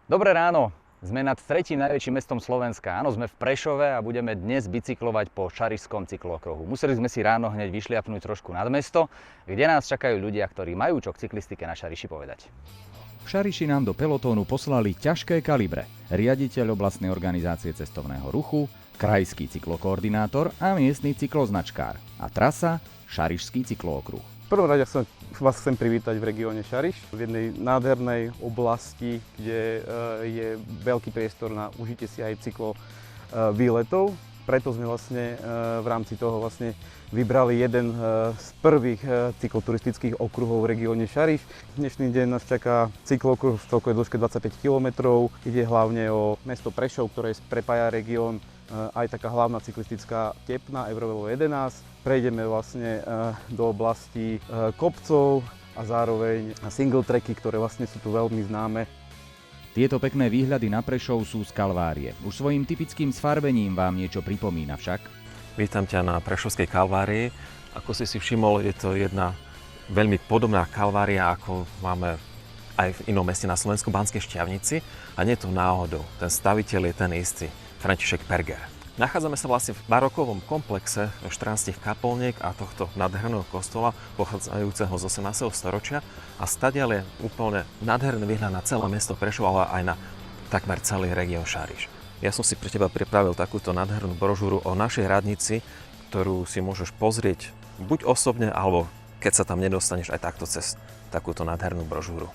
Dobré ráno, sme nad tretím najväčším mestom Slovenska. Áno, sme v Prešove a budeme dnes bicyklovať po Šarišskom cyklokruhu. Museli sme si ráno hneď vyšliapnúť trošku nad mesto, kde nás čakajú ľudia, ktorí majú čo k cyklistike na Šariši povedať. V Šariši nám do pelotónu poslali ťažké kalibre, riaditeľ oblastnej organizácie cestovného ruchu, krajský cyklokoordinátor a miestny cykloznačkár. A trasa Šarišský cyklokruh. V prvom rade vás chcem privítať v regióne Šariš, v jednej nádhernej oblasti, kde je veľký priestor na užite si aj cyklovýletov. Preto sme vlastne v rámci toho vybrali jeden z prvých cykloturistických okruhov v regióne Šariš. Dnešný deň nás čaká cyklokruh v celkovej dĺžke 25 km. Ide hlavne o mesto Prešov, ktoré prepája región, aj taká hlavná cyklistická tepna Eurovelo 11. Prejdeme vlastne do oblasti kopcov a zároveň single tracky, ktoré vlastne sú tu veľmi známe. Tieto pekné výhľady na Prešov sú z Kalvárie. Už svojím typickým sfarbením vám niečo pripomína však. Vítam ťa na Prešovskej Kalvárii. Ako si všimol, je to jedna veľmi podobná Kalvária, ako máme aj v inom meste na Slovensku, Banskej Štiavnici. A nie je to náhodou. Ten staviteľ je ten istý, František Perger. Nachádzame sa vlastne v barokovom komplexe 14 kaplniek a tohto nádherného kostola pochádzajúceho z 18. storočia a stadiaľ je úplne nádherný výhľad na celé mesto Prešov, ale aj na takmer celý región Šariš. Ja som si pre teba pripravil takúto nádhernú brožúru o našej radnici, ktorú si môžeš pozrieť buď osobne, alebo keď sa tam nedostaneš aj takto cez takúto nádhernú brožúru.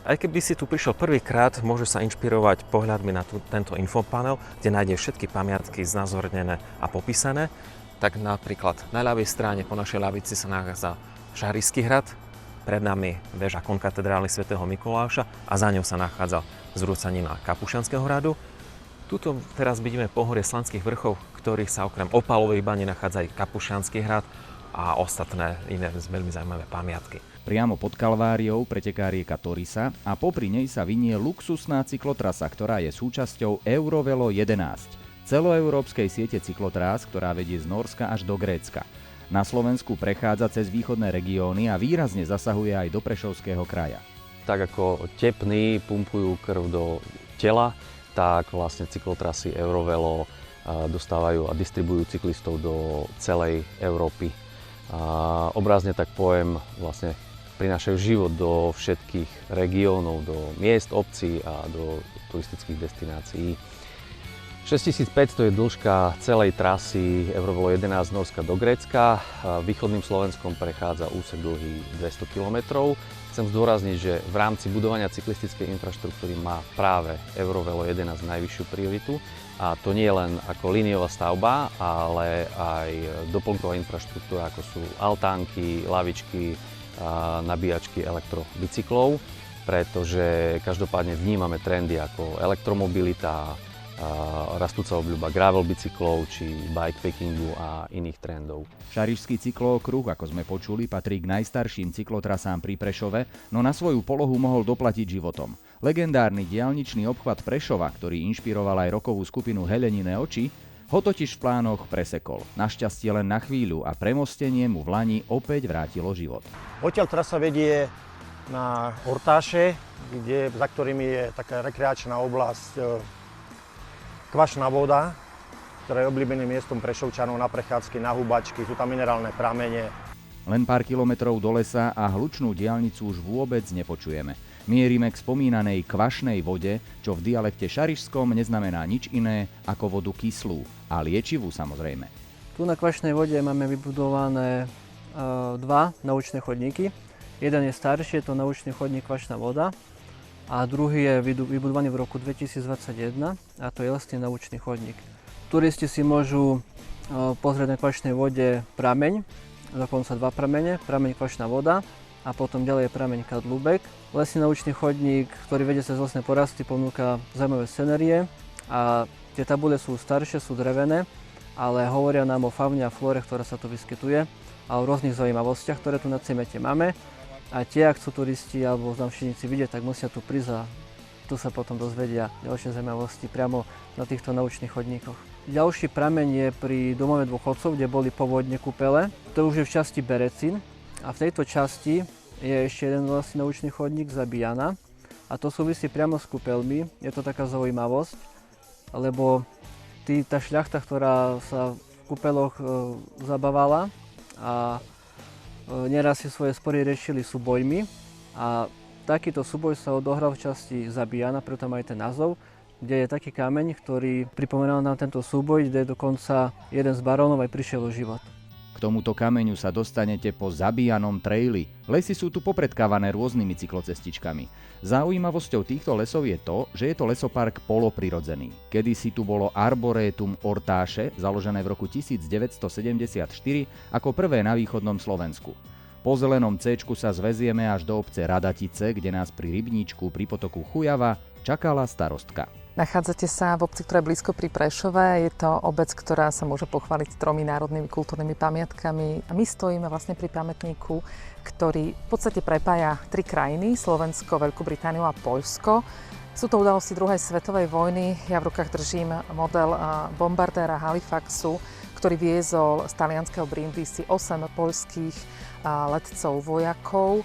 Aj keby si tu prišiel prvýkrát, môžeš sa inšpirovať pohľadmi na tento infopanel, kde nájdeš všetky pamiatky znázornené a popísané. Tak napríklad na ľavej strane po našej ľavici sa nachádza Šarišský hrad, pred nami väža konkatedrály svätého Mikuláša a za ňou sa nachádza zrúcanina Kapušanského hradu. Tuto teraz vidíme pohorie Slanských vrchov, ktorých sa okrem Opalovej bane nachádza aj Kapušanský hrad a ostatné iné veľmi zaujímavé pamiatky. Priamo pod Kalváriou preteká rieka Torisa a popri nej sa vinie luxusná cyklotrasa, ktorá je súčasťou Eurovelo 11, celoeurópskej siete cyklotrás, ktorá vedie z Nórska až do Grécka. Na Slovensku prechádza cez východné regióny a výrazne zasahuje aj do Prešovského kraja. Tak ako tepny pumpujú krv do tela, tak vlastne cyklotrasy Eurovelo dostávajú a distribujú cyklistov do celej Európy. Obrazne tak poviem, vlastne prinášajú život do všetkých regiónov, do miest, obcí a do turistických destinácií. 6500 je dĺžka celej trasy Eurovelo 11 z Nórska do Grécka. Východným Slovenskom prechádza úsek dlhý 200 km. Chcem zdôrazniť, že v rámci budovania cyklistickej infraštruktúry má práve Eurovelo 11 najvyššiu prioritu. A to nie je len ako líniová stavba, ale aj doplnková infraštruktúra, ako sú altánky, lavičky, nabíjačky elektrobicyklov, pretože každopádne vnímame trendy ako elektromobilita, rastúca obľúba gravel bicyklov či bikepackingu a iných trendov. Šarišský cyklokruh, ako sme počuli, patrí k najstarším cyklotrasám pri Prešove, no na svoju polohu mohol doplatiť životom. Legendárny diaľničný obchvat Prešova, ktorý inšpiroval aj rokovú skupinu Heleniné oči, ho totiž v plánoch presekol. Našťastie len na chvíľu a premostenie mu v lani opäť vrátilo život. Odtiaľ trasa vedie na Ortáše, za ktorými je taká rekreačná oblasť Kvašná voda, ktorá je obľúbeným miestom Prešovčanov na prechádzky, na hubačky, sú tam minerálne pramene. Len pár kilometrov do lesa a hlučnú diaľnicu už vôbec nepočujeme. Mierime k spomínanej Kvašnej vode, čo v dialekte šarišskom neznamená nič iné ako vodu kyslú a liečivú samozrejme. Tu na Kvašnej vode máme vybudované dva naučné chodníky. Jeden je starší, je to naučný chodník Kvašná voda a druhý je vybudovaný v roku 2021 a to je lesný naučný chodník. Turisti si môžu pozrieť na Kvašnej vode prameň, dokonca dva pramene, prameň Kvašná voda a potom ďalej je prameň Kadlubek. Lesný naučný chodník, ktorý vedie cez lesné porasty, ponúka zaujímavé scenérie a tie tabule sú staršie, sú drevené, ale hovoria nám o faune a flóre, ktorá sa tu vyskytuje a o rôznych zaujímavostiach, ktoré tu na Cimete máme. A tie, ak chcú turisti alebo návštevníci vidieť, tak musia tu prísť a tu sa potom dozvedia ďalšie zaujímavosti priamo na týchto naučných chodníkoch. Ďalší prameň je pri domove dôchodcov, kde boli povodne kúpele. To už je v časti Berecín a v tejto časti je ešte jeden vlastný naučný chodník Zabíjana a A to súvisí priamo s kúpeľmi. Je to taká zaujímavosť, lebo tá šľachta, ktorá sa v kúpeľoch zabávala a neraz si svoje spory riešili súbojmi. A takýto súboj sa odohral v časti Zabíjana, preto má aj ten názov, kde je taký kameň, ktorý pripomínal nám tento súboj, kde dokonca jeden z barónov aj prišiel o život. K tomuto kameňu sa dostanete po Zabíjanom traili. Lesy sú tu popredkávané rôznymi cyklocestičkami. Zaujímavosťou týchto lesov je to, že je to lesopark poloprirodzený. Kedysi tu bolo Arboretum Ortáše, založené v roku 1974 ako prvé na východnom Slovensku. Po zelenom C-čku sa zvezieme až do obce Radatice, kde nás pri rybníčku pri potoku Chujava čakala starostka. Nachádzate sa v obci, ktorá je blízko pri Prešove. Je to obec, ktorá sa môže pochváliť 3 národnými kultúrnymi pamiatkami. A my stojíme vlastne pri pamätníku, ktorý v podstate prepája 3 krajiny, Slovensko, Veľkú Britániu a Poľsko. Sú to udalosti druhej svetovej vojny. Ja v rukách držím model bombardéra Halifaxu, ktorý viezol z talianskeho Brindisi 8 poľských letcov, vojakov.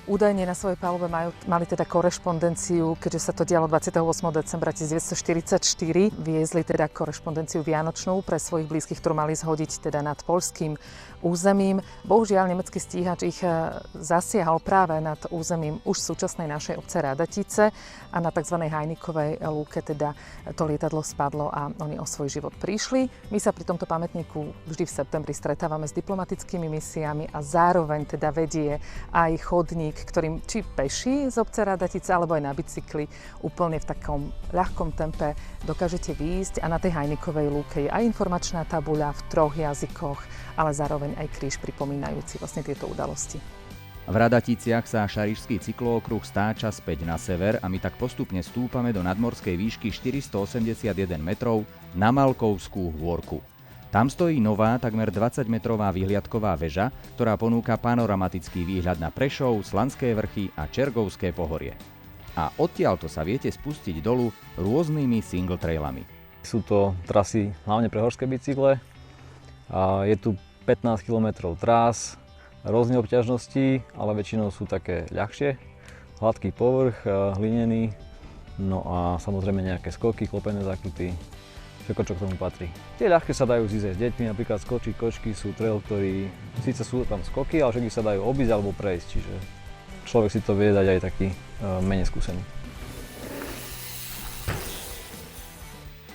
Údajne na svojej palube mali teda korešpondenciu, keďže sa to dialo 28. decembra 1944. Viezli teda korešpondenciu vianočnú pre svojich blízkych, ktorú mali zhodiť teda nad poľským územím. Bohužiaľ, nemecký stíhač ich zasiahol práve nad územím už súčasnej našej obce Radatice a na tzv. Hajnikovej lúke teda to lietadlo spadlo a oni o svoj život prišli. My sa pri tomto pamätníku vždy v septembri stretávame s diplomatickými misiami a zároveň teda vedie aj chodník, ktorým či peši z obce Radatice alebo aj na bicykli úplne v takom ľahkom tempe dokážete výjsť a na tej Hajnikovej lúke je aj informačná tabuľa v 3 jazykoch, ale zároveň aj kríž pripomínajúci vlastne tieto udalosti. V Radaticiach sa šarišský cyklookruh stáča späť na sever a my tak postupne stúpame do nadmorskej výšky 481 metrov na Malkovskú hôrku. Tam stojí nová, takmer 20-metrová vyhliadková väža, ktorá ponúka panoramatický výhľad na Prešov, Slanské vrchy a Čergovské pohorie. A odtiaľto sa viete spustiť dolu rôznymi single trailami. Sú to trasy hlavne pre horské bicykle. A je tu 15 km trás, rôzne obťažnosti, ale väčšinou sú také ľahšie. Hladký povrch, hlinený, no a samozrejme nejaké skoky, klopené zakruty. Všetko, čo k tomu patrí. Tie ľahké sa dajú zísť s deťmi, napríklad skočiť kočky sú trail, ktorý síce sú tam skoky, ale všetky sa dajú obísť alebo prejsť, čiže človek si to vie dať aj taký menej skúsený.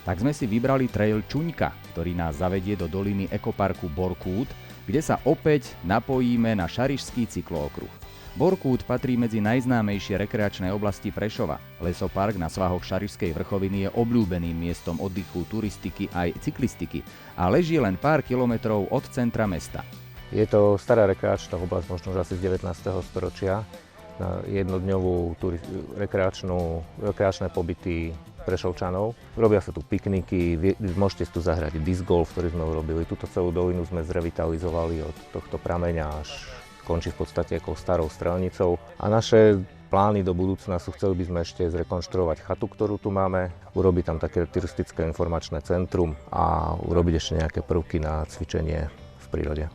Tak sme si vybrali trail Čuňka, ktorý nás zavedie do doliny ekoparku Borkút, kde sa opäť napojíme na šarišský cyklookruh. Borkút patrí medzi najznámejšie rekreačné oblasti Prešova. Lesopark na svahoch Šarišskej vrchoviny je obľúbeným miestom oddychu, turistiky aj cyklistiky a leží len pár kilometrov od centra mesta. Je to stará rekreačná oblasť, možno už asi z 19. storočia, na jednodňovú rekreačné pobyty Prešovčanov. Robia sa tu pikniky, môžete si tu zahrať disc golf, ktorý sme urobili. Túto celú dolinu sme zrevitalizovali od tohto prameňa až končí v podstate ako starou strelnicou. A naše plány do budúcna sú, chceli by sme ešte zrekonštruovať chatu, ktorú tu máme, urobiť tam také turistické informačné centrum a urobiť ešte nejaké prvky na cvičenie v prírode.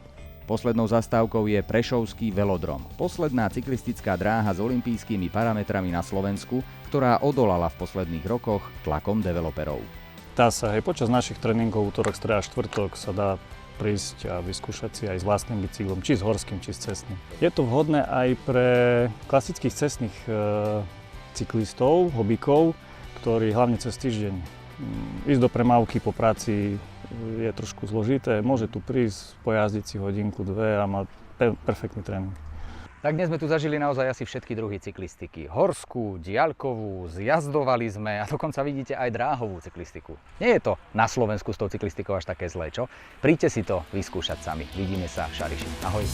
Poslednou zastávkou je Prešovský velodrom. Posledná cyklistická dráha s olympijskými parametrami na Slovensku, ktorá odolala v posledných rokoch tlakom developerov. Dá sa aj počas našich tréningov útorok, streda, štvrtok sa dá prísť a vyskúšať si aj s vlastným bicyklom, či s horským, či s cestným. Je to vhodné aj pre klasických cestných cyklistov, hobíkov, ktorí hlavne cez týždeň ísť do premávky po práci je trošku zložité. Môže tu prísť, pojazdiť si hodinku, 2 a má perfektný tréning. Tak dnes sme tu zažili naozaj asi všetky druhy cyklistiky. Horskú, diaľkovú, zjazdovali sme a dokonca vidíte aj dráhovú cyklistiku. Nie je to na Slovensku s tou cyklistikou až také zlé, čo? Príďte si to vyskúšať sami. Vidíme sa v Šariši. Ahoj.